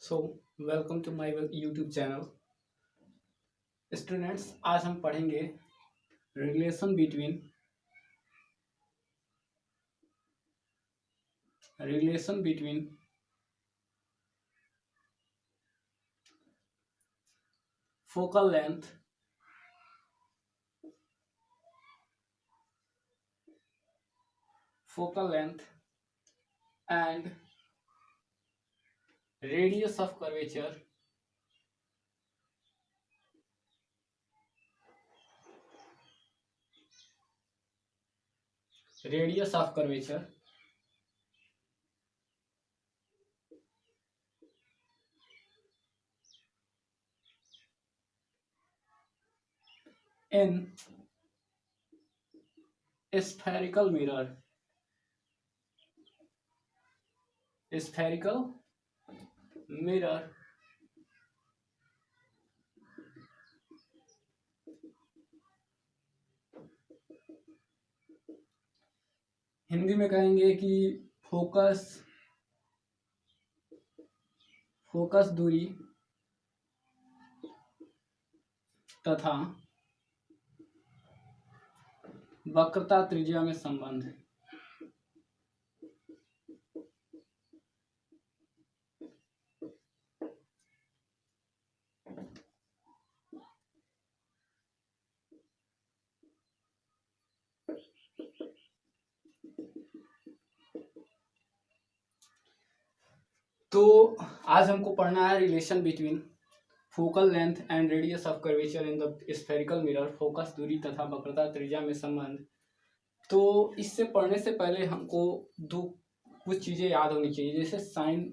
So, welcome to my YouTube channel. Students, आज हम पढ़ेंगे relation between focal length and radius of curvature in spherical mirror. Hindi में कहेंगे कि फोकस दूरी तथा वक्रता त्रिज्या में संबंध। तो आज हमको पढ़ना है relation between focal length and radius of curvature in the spherical mirror, focus दूरी तथा वक्रता त्रिज्या में संबंध। तो इससे पढ़ने से पहले हमको कुछ चीजें याद होनी चाहिए, जैसे साइन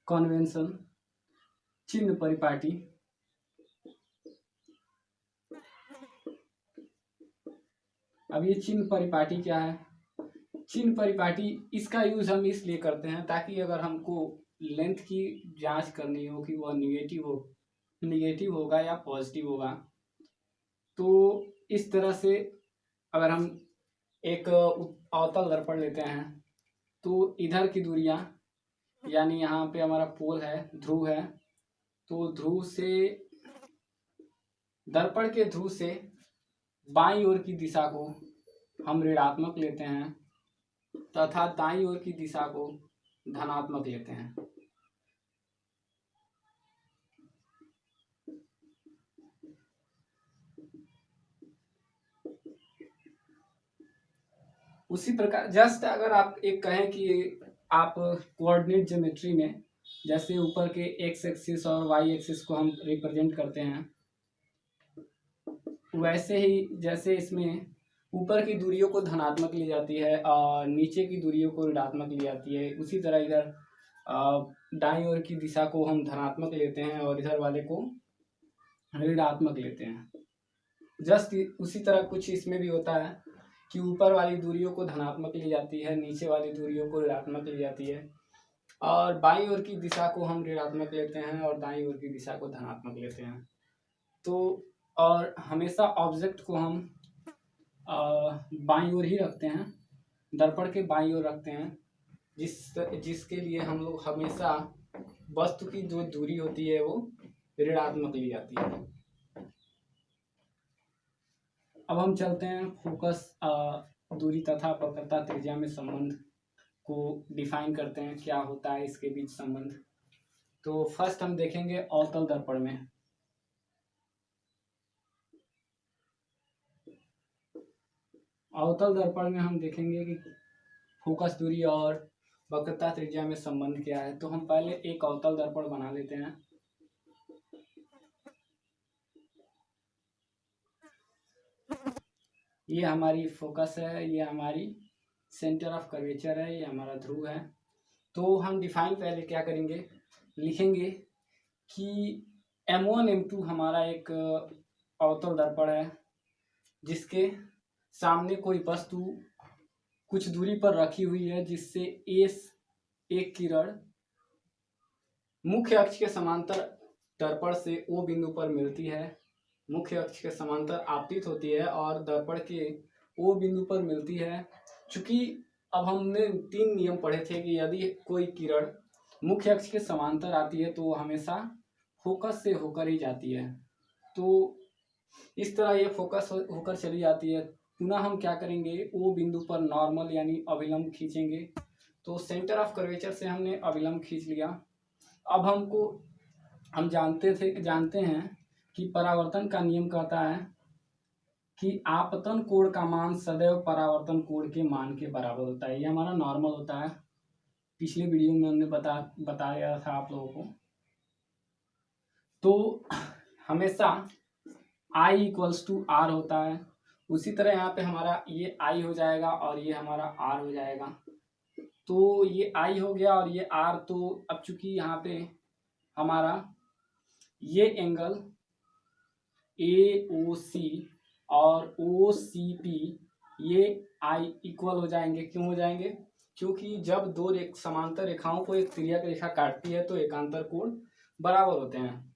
कन्वेंशन, चिन्ह परिपाटी। अब ये चिन्ह परिपाटी क्या है? चिन्ह परिपाटी इसका यूज हम इसलिए करते हैं ताकि अगर हमको लेंथ की जांच करनी हो कि वह निगेटिव होगा या पॉजिटिव होगा, तो इस तरह से अगर हम एक अवतल दर्पण लेते हैं तो इधर की दूरियां, यानी यहाँ पे हमारा पोल है, ध्रुव है, तो ध्रुव से दर्पण के ध्रुव से बाईं ओर की दिशा को हम ऋणात्मक लेते हैं तथा दाईं ओर की दिशा को धनात्मक लेते हैं। उसी प्रकार जस्ट अगर आप एक कहें कि आप कोऑर्डिनेट ज्योमेट्री में जैसे ऊपर के एक्स एक्सिस और वाई एक्सिस को हम रिप्रेजेंट करते हैं, वैसे ही जैसे इसमें ऊपर की दूरियों को धनात्मक ली जाती है और नीचे की दूरियों को ऋणात्मक ली जाती है, उसी तरह इधर दाईं ओर की दिशा को हम धनात्मक लेते हैं और इधर वाले को ऋणात्मक लेते हैं। जस्ट उसी तरह कुछ इसमें भी होता है कि ऊपर वाली दूरियों को धनात्मक ली जाती है, नीचे वाली दूरियों को ऋणात्मक ली जाती है, और बाईं ओर की दिशा को हम ऋणात्मक लेते हैं और दाईं ओर की दिशा को धनात्मक लेते हैं। तो और हमेशा ऑब्जेक्ट को हम बाईं ओर ही रखते हैं, दर्पण के बाईं ओर रखते हैं, जिसके लिए हम लोग हमेशा वस्तु की जो दूरी होती है वो ऋणात्मक ली जाती है। अब हम चलते हैं फोकस दूरी तथा वक्रता त्रिज्या में संबंध को डिफाइन करते हैं, क्या होता है इसके बीच संबंध। तो फर्स्ट हम देखेंगे अवतल दर्पण में। अवतल दर्पण में हम देखेंगे कि फोकस दूरी और वक्रता त्रिज्या में संबंध क्या है। तो हम पहले एक अवतल दर्पण बना लेते हैं। ये हमारी फोकस है, ये हमारी सेंटर ऑफ कर्वेचर है, ये हमारा ध्रुव है। तो हम डिफाइन पहले क्या करेंगे, लिखेंगे कि M1 M2 हमारा एक अवतल दर्पण है जिसके सामने कोई वस्तु कुछ दूरी पर रखी हुई है, जिससे एक किरण मुख्य अक्ष के समांतर दर्पण से O बिंदु पर मिलती है, मुख्य अक्ष के समांतर आपतित होती है और दर्पण के O बिंदु पर मिलती है। चूंकि अब हमने 3 नियम पढ़े थे कि यदि कोई किरण मुख्य अक्ष के समांतर आती है तो वो हमेशा फोकस से होकर ही जाती है। तो इस तरह ये फोकस होकर चली जाती है। पुनः हम क्या करेंगे, ओ बिंदु पर नॉर्मल यानी अभिलंब खींचेंगे। तो सेंटर ऑफ कर्वेचर से हमने अभिलंब खींच लिया। अब हम जानते हैं कि परावर्तन का नियम कहता है कि आपतन कोण का मान सदैव परावर्तन कोण के मान के बराबर होता है। ये हमारा नॉर्मल होता है। पिछले वीडियो में हमने बताया था आप लोगों को। तो हमेशा I इक्वल्स टू R होता है। उसी तरह यहाँ पे हमारा ये I हो जाएगा और ये हमारा R हो जाएगा। तो ये I हो गया और ये R। तो अब चूंकि यहाँ पे हमारा ये एंगल AOC और OCP ये I इक्वल हो जाएंगे। क्यों हो जाएंगे? क्योंकि जब दो समांतर रेखाओं को एक तिर्यक रेखा काटती है तो एकांतर कोण बराबर होते हैं।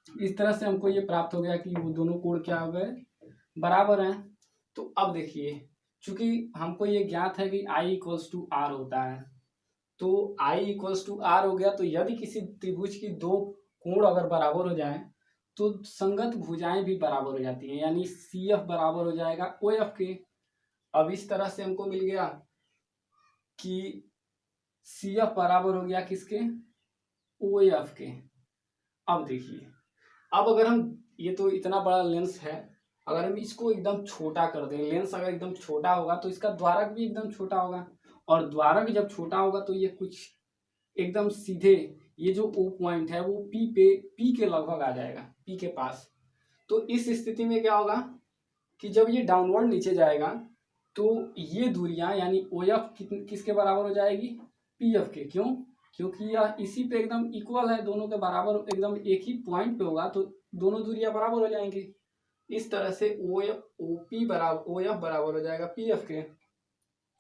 इस तरह से हमको ये प्राप्त हो गया कि वो दोनों कोण क्या हो गए, बराबर हैं। तो अब देखिए, चूंकि हमको ये ज्ञात है कि I इक्वल्स टू R होता है, तो I इक्वल्स टू R हो गया। तो यदि किसी त्रिभुज की दो कोण अगर बराबर हो जाए तो संगत भुजाएं भी बराबर हो जाती हैं, यानी CF बराबर हो जाएगा OF के। अब इस तरह से हमको मिल गया कि CF बराबर हो गया किसके, OF के। अब देखिए, अब अगर हम, ये तो इतना बड़ा लेंस है, अगर हम इसको एकदम छोटा कर दें, लेंस अगर एकदम छोटा होगा तो इसका द्वारक भी एकदम छोटा होगा, और द्वारक जब छोटा होगा तो ये कुछ एकदम सीधे, ये जो O पॉइंट है वो P के लगभग आ जाएगा, P के पास। तो इस स्थिति में क्या होगा कि जब ये डाउनवर्ड नीचे जाएगा तो ये दूरियां यानी OF किसके बराबर हो जाएगी, PF के। क्यों? क्योंकि यह इसी पे एकदम इक्वल है, दोनों के बराबर एकदम एक ही पॉइंट पे होगा, तो दोनों दूरियां बराबर हो जाएंगी। इस तरह से OP बराबर OF बराबर हो जाएगा PF के।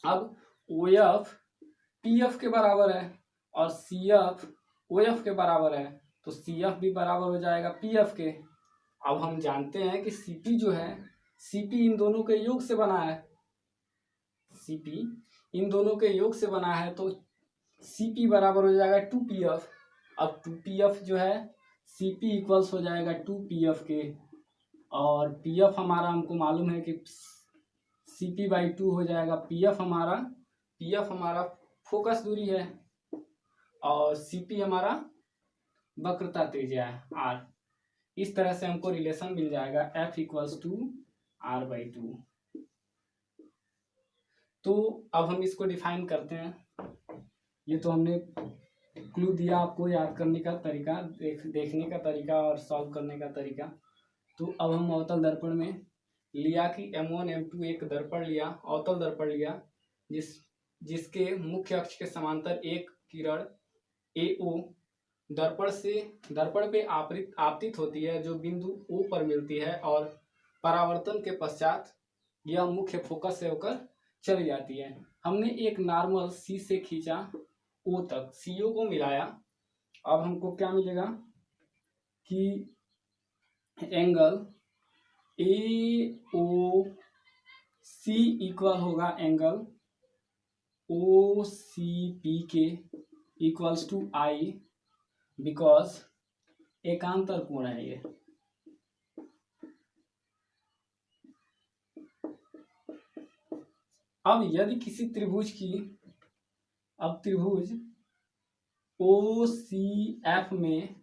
अब OF PF के बराबर है और CF OF के बराबर है, तो CF भी बराबर हो जाएगा PF के। अब हम जानते हैं कि CP जो है, CP इन दोनों के योग से बना है, CP इन दोनों के योग से बना है, तो CP बराबर हो जाएगा 2PF। अब 2PF जो है, CP इक्वल्स हो जाएगा 2PF के, और PF हमारा हमको मालूम है कि CP/2 हो जाएगा। PF हमारा फोकस दूरी है और CP हमारा वक्रता त्रिज्या है R। इस तरह से हमको रिलेशन मिल जाएगा F इक्वल्स टू R/2। तो अब हम इसको डिफाइन करते हैं। ये तो हमने क्लू दिया आपको याद करने का तरीका, देखने का तरीका और सॉल्व करने का तरीका। तो अब हम अवतल दर्पण में लिया कि M1 M2 एक दर्पण लिया, अवतल दर्पण लिया, जिसके मुख्य अक्ष के समांतर एक किरण AO दर्पण पे आपतित होती है, जो बिंदु O पर मिलती है, और परावर्तन के पश्चात यह मुख्य फोकस से होकर चली जाती है। हमने एक नॉर्मल C से खींचा O तक, CO को मिलाया। अब हमको क्या मिलेगा कि एंगल AOC इक्वल होगा एंगल OCP के इक्वल्स टू I, बिकॉज एकांतर कोण है ये। अब यदि किसी त्रिभुज की, अब त्रिभुज OCF में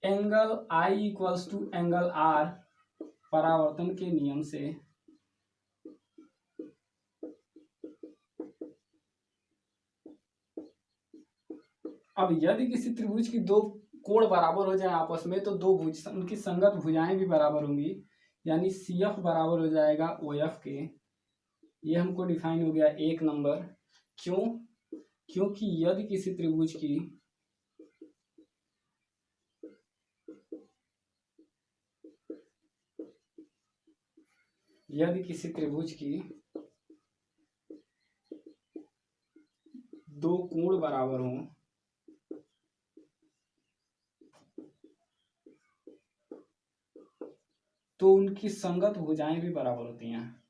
angle I equals to angle R परावर्तन के नियम से अब यदि किसी त्रिभुज की दो कोण बराबर हो जाए आपस में, तो दो भुज उनकी संगत भुजाएं भी बराबर होंगी, यानी CF बराबर हो जाएगा OF के। ये हमको डिफाइन हो गया 1 नंबर। क्यों? क्योंकि यदि किसी त्रिभुज की दो कोण बराबर हों, तो उनकी संगत भुजाएं भी बराबर होती हैं।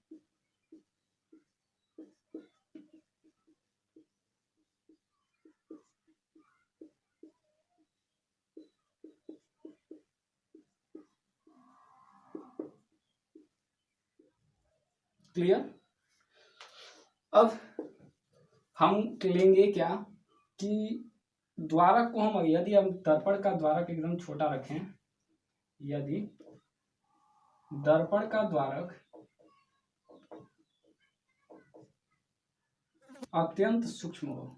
क्लियर। अब हम लेंगे क्या कि द्वारक को हम, यदि हम दर्पण का द्वारक एकदम छोटा रखें, यदि दर्पण का द्वारक अत्यंत सूक्ष्म हो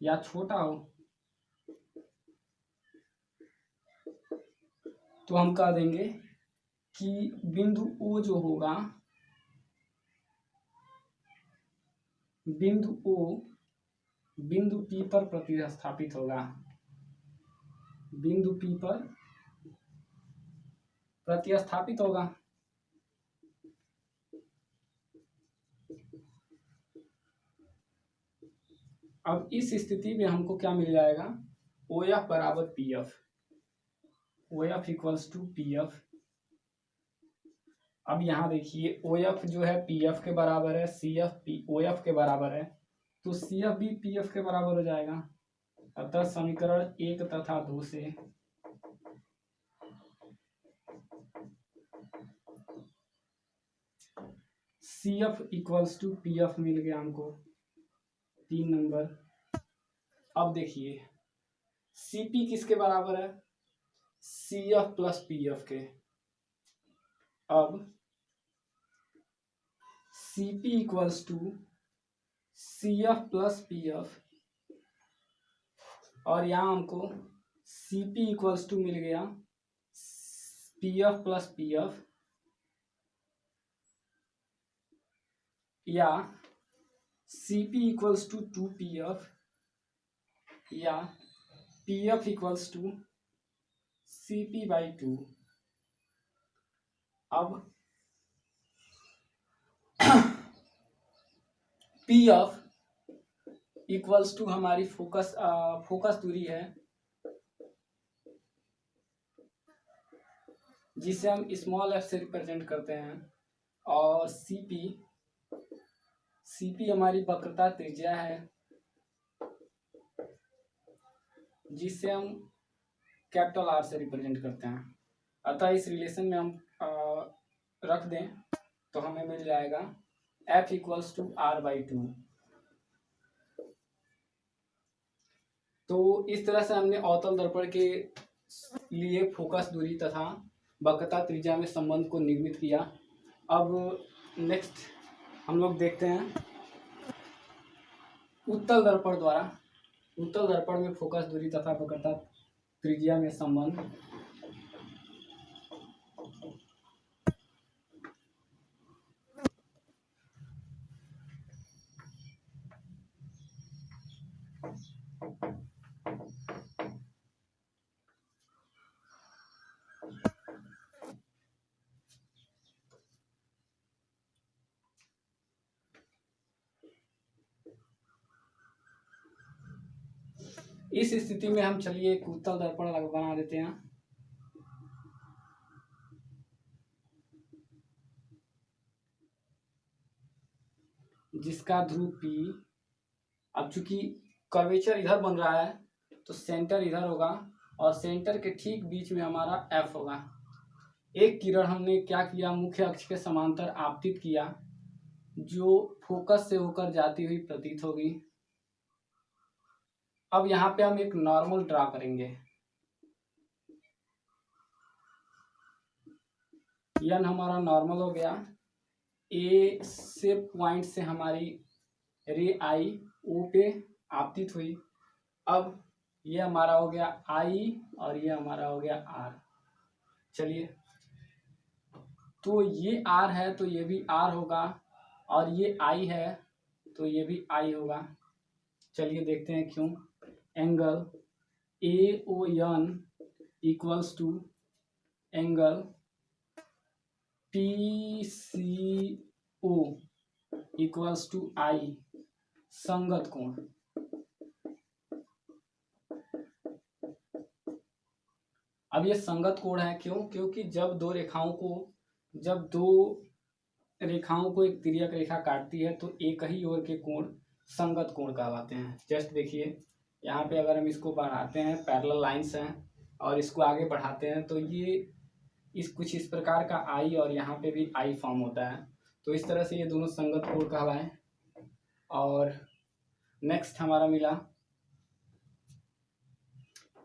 या छोटा हो तो हम कह देंगे कि बिंदु O जो होगा, बिंदु O बिंदु P पर प्रतिस्थापित होगा, बिंदु P पर प्रतिस्थापित होगा। अब इस स्थिति में हमको क्या मिल जाएगा, OF बराबर PF, OF equals to PF। अब यहाँ देखिए OF जो है PF के बराबर है, CF OF के बराबर है, तो CF भी PF के बराबर हो जाएगा। अतः समीकरण 1 तथा 2 से CF इक्वल्स टू PF मिल गया हमको 3 नंबर। अब देखिए CP किसके बराबर है, CF प्लस PF के। अब CP equals to CF plus PF, और यहाँ हमको CP इक्वल्स टू मिल गया PF प्लस PF, या CP इक्वल्स टू 2PF, या PF इक्वल्स टू CP/2। अब PF इक्वल्स टू हमारी फोकस दूरी है, जिसे हम स्मॉल f से रिप्रेजेंट करते हैं, और CP हमारी वक्रता त्रिज्या है, जिसे हम कैपिटल R से रिप्रेजेंट करते हैं। अतः इस रिलेशन में हम रख दें तो हमें मिल जाएगा F इक्वल्स टू R/2। तो इस तरह से हमने अवतल दर्पण के लिए फोकस दूरी तथा वक्रता त्रिज्या में संबंध को निर्मित किया। अब नेक्स्ट हम लोग देखते हैं उत्तल दर्पण द्वारा, उत्तल दर्पण में फोकस दूरी तथा वक्रता त्रिज्या में संबंध। इस स्थिति में हम चलिए एक उत्तल दर्पण बना देते हैं। जिसका ध्रुव P, अब चूंकि कर्वेचर इधर बन रहा है तो सेंटर इधर होगा और सेंटर के ठीक बीच में हमारा F होगा। एक किरण हमने क्या किया, मुख्य अक्ष के समांतर आपतित किया, जो फोकस से होकर जाती हुई प्रतीत होगी। अब यहाँ पे हम एक नॉर्मल ड्रा करेंगे। यन हमारा नॉर्मल हो गया, ए से पॉइंट से हमारी रे आई ओ पे आपतित हुई। अब ये हमारा हो गया आई और ये हमारा हो गया आर। चलिए, तो ये आर है तो ये भी आर होगा, और ये आई है तो ये भी आई होगा। चलिए देखते हैं क्यों। Angle AON equals to angle PCO equals to I, संगत कोण। अब ये संगत कोण है क्यों? क्योंकि जब दो रेखाओं को एक तिर्यक रेखा काटती है तो एक ही ओर के कोण संगत कोण कहलाते हैं। जस्ट देखिए यहाँ पे अगर हम इसको बढ़ाते हैं, पैरेलल लाइंस हैं, और इसको आगे बढ़ाते हैं तो ये कुछ इस प्रकार का आई, और यहाँ पे भी आई फॉर्म होता है। तो इस तरह से ये दोनों संगत कोण कहलाएं। और नेक्स्ट हमारा मिला,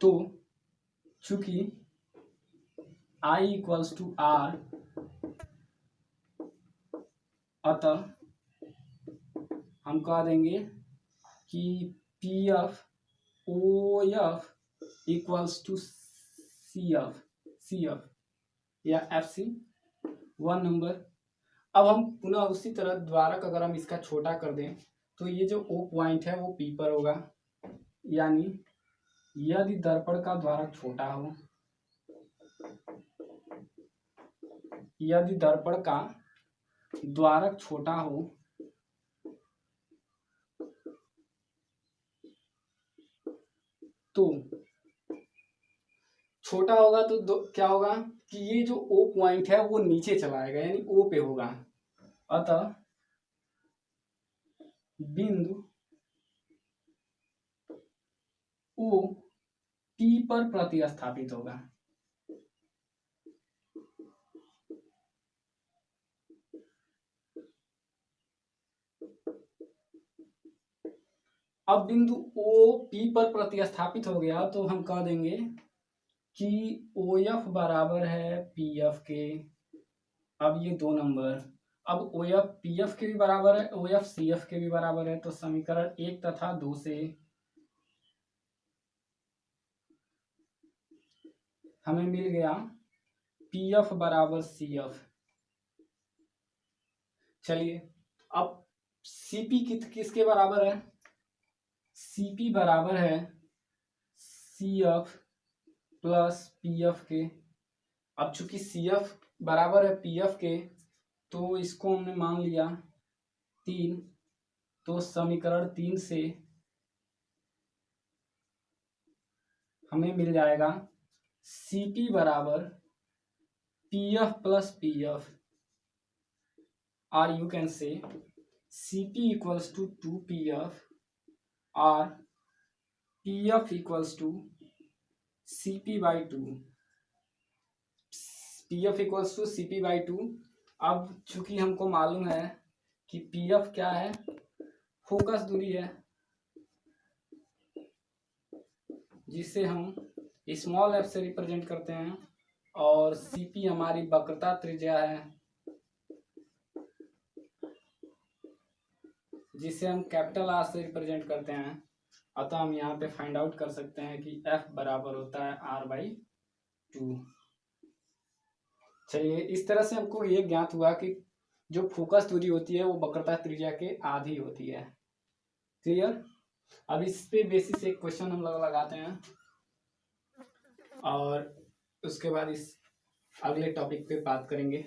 तो चूंकि I इक्वल्स टू R, अतः हम कह देंगे कि PF OF equals to CF या FC 1 नंबर। अब हम पुनः उसी तरह द्वारक अगर हम इसका छोटा कर दें तो ये जो O पॉइंट है वो P पर होगा, यानी यदि दर्पण का द्वारक छोटा हो, यदि दर्पण का द्वारक छोटा हो तो छोटा होगा तो क्या होगा कि ये जो O पॉइंट है वो नीचे चला आएगा, यानी O पे होगा। अतः बिंदु O P पर प्रतिस्थापित होगा। अब बिंदु O P पर प्रतिस्थापित हो गया तो हम कह देंगे कि OF बराबर है PF के। अब ये 2 नंबर, अब OF PF के भी बराबर है, OF CF के भी बराबर है, तो समीकरण 1 तथा 2 से हमें मिल गया PF बराबर CF। चलिए अब CP किसके बराबर है? CP बराबर है CF प्लस PF के। अब चूंकि CF बराबर है PF के तो इसको हमने मान लिया 3, तो समीकरण 3 से हमें मिल जाएगा CP बराबर PF प्लस PF, और you can say CP equals to 2PF और PF equals to CP/2। PF equals to CP/2। अब चूंकि हमको मालूम है कि PF क्या है, फोकस दूरी है, जिसे हम स्मॉल f से रिप्रेजेंट करते हैं, और CP हमारी वक्रता त्रिज्या है, जिसे हम कैपिटल R से रिप्रेजेंट करते हैं। अतः हम यहाँ पे फाइंड आउट कर सकते हैं कि F बराबर होता है R/2। चलिए इस तरह से हमको ये ज्ञात हुआ कि जो फोकस दूरी होती है वो वक्रता त्रिज्या के आधी होती है। क्लियर? अब इस पे बेसिस एक क्वेश्चन हम लोग लगाते हैं और उसके बाद इस अगले टॉपिक पे बात करेंगे।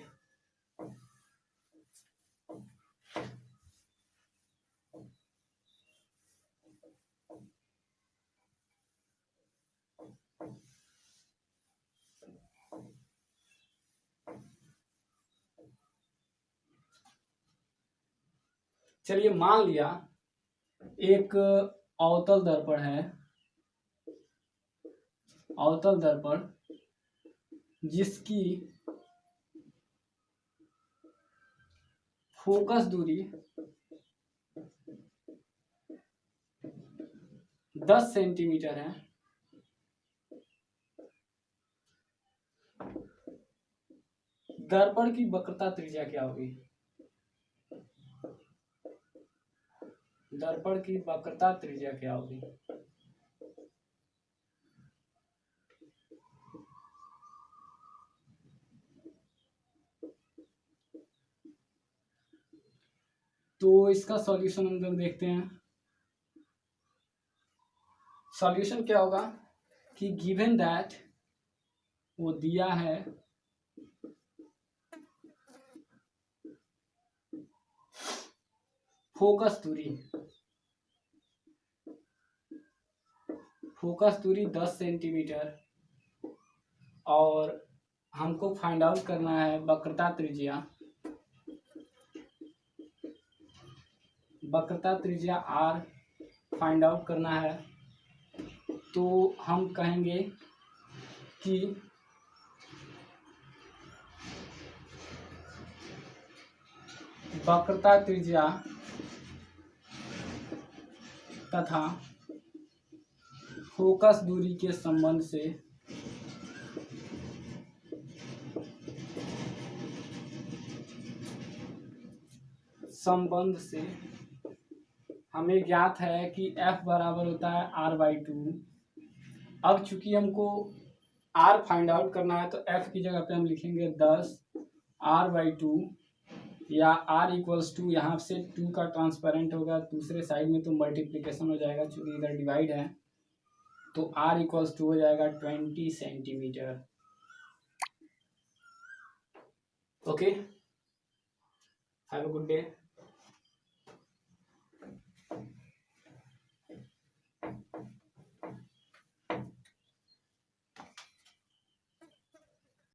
चलिए मान लिया एक अवतल दर्पण है, अवतल दर्पण जिसकी फोकस दूरी 10 सेंटीमीटर है, दर्पण की वक्रता त्रिज्या क्या होगी? दर्पण की वक्रता त्रिज्या क्या होगी? तो इसका सॉल्यूशन हम लोग देखते हैं। सॉल्यूशन क्या होगा कि गिवन दैट वो दिया है फोकस दूरी 10 सेंटीमीटर और हमको फाइंड आउट करना है वक्रता त्रिज्या। वक्रता त्रिज्या R फाइंड आउट करना है, तो हम कहेंगे कि वक्रता त्रिज्या तथा फोकस दूरी के संबंध से हमें ज्ञात है कि F बराबर होता है R/2। अब चूंकि हमको R फाइंड आउट करना है तो F की जगह पे हम लिखेंगे 10 R/2 या R इक्वल्स टू, यहाँ से 2 का ट्रांसपेरेंट होगा, दूसरे साइड में तो मल्टीप्लिकेशन हो जाएगा चूंकि इधर डिवाइड है, तो R इक्वल्स टू हो जाएगा 20 centimetre. Okay, have a good day.